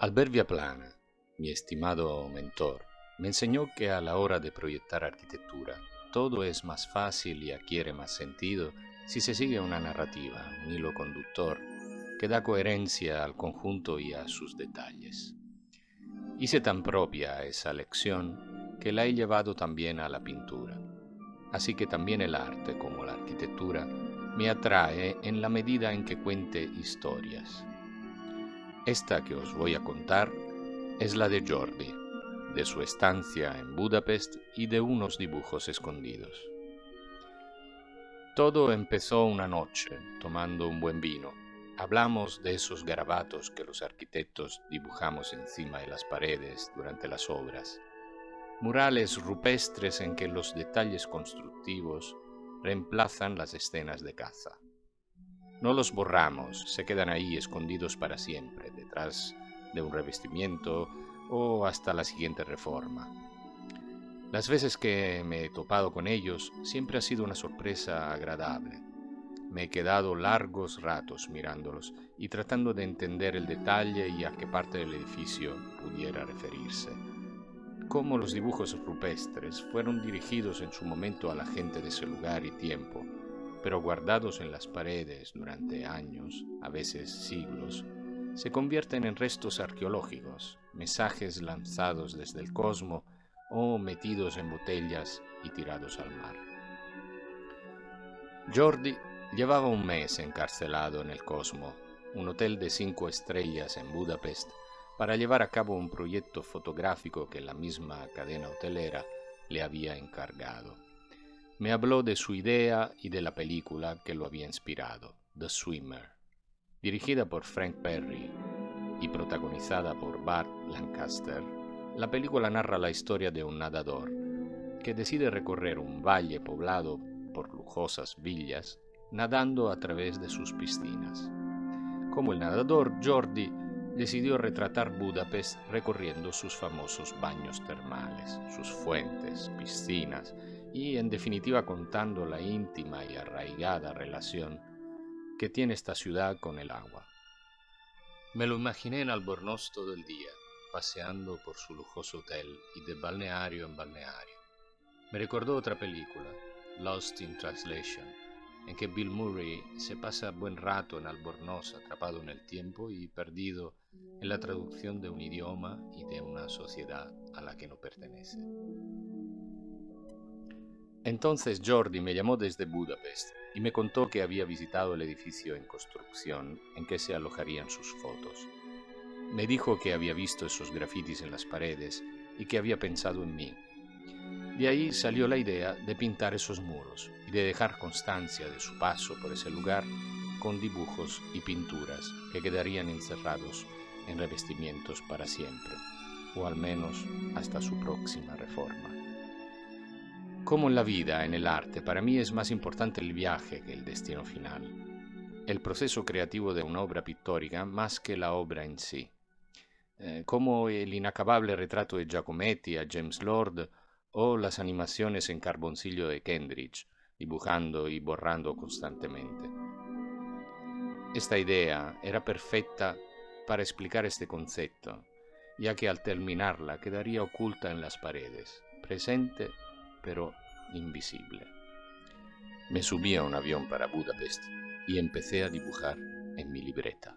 Albert Viaplana, mi estimado mentor, me enseñó que a la hora de proyectar arquitectura, todo es más fácil y adquiere más sentido si se sigue una narrativa, un hilo conductor, que da coherencia al conjunto y a sus detalles. Hice tan propia esa lección que la he llevado también a la pintura. Así que también el arte, como la arquitectura, me atrae en la medida en que cuente historias. Esta que os voy a contar es la de Jordi, de su estancia en Budapest y de unos dibujos escondidos. Todo empezó una noche, tomando un buen vino. Hablamos de esos garabatos que los arquitectos dibujamos encima de las paredes durante las obras. Murales rupestres en que los detalles constructivos reemplazan las escenas de caza. No los borramos, se quedan ahí escondidos para siempre, detrás de un revestimiento o hasta la siguiente reforma. Las veces que me he topado con ellos siempre ha sido una sorpresa agradable. Me he quedado largos ratos mirándolos y tratando de entender el detalle y a qué parte del edificio pudiera referirse. Cómo los dibujos rupestres fueron dirigidos en su momento a la gente de ese lugar y tiempo, pero guardados en las paredes durante años, a veces siglos, se convierten en restos arqueológicos, mensajes lanzados desde el cosmos o metidos en botellas y tirados al mar. Jordi llevaba un mes encarcelado en el Cosmo, un hotel de 5 estrellas en Budapest, para llevar a cabo un proyecto fotográfico que la misma cadena hotelera le había encargado. Me habló de su idea y de la película que lo había inspirado, The Swimmer. Dirigida por Frank Perry y protagonizada por Burt Lancaster, la película narra la historia de un nadador que decide recorrer un valle poblado por lujosas villas, nadando a través de sus piscinas. Como el nadador, Jordi decidió retratar Budapest recorriendo sus famosos baños termales, sus fuentes, piscinas y, en definitiva, contando la íntima y arraigada relación que tiene esta ciudad con el agua. Me lo imaginé en Albornoz todo el día, paseando por su lujoso hotel y de balneario en balneario. Me recordó otra película, Lost in Translation, en que Bill Murray se pasa buen rato en Albornoz atrapado en el tiempo y perdido en la traducción de un idioma y de una sociedad a la que no pertenece. Entonces Jordi me llamó desde Budapest y me contó que había visitado el edificio en construcción en que se alojarían sus fotos. Me dijo que había visto esos grafitis en las paredes y que había pensado en mí. De ahí salió la idea de pintar esos muros y de dejar constancia de su paso por ese lugar con dibujos y pinturas que quedarían encerrados en revestimientos para siempre, o al menos hasta su próxima reforma. Como en la vida, en el arte, para mí es más importante el viaje que el destino final, el proceso creativo de una obra pictórica más que la obra en sí. Como el inacabable retrato de Giacometti a James Lord o las animaciones en carboncillo de Kendrick, dibujando y borrando constantemente. Esta idea era perfecta para explicar este concepto, ya que al terminarla quedaría oculta en las paredes, presente pero invisible. Me subí a un avión para Budapest y empecé a dibujar en mi libreta.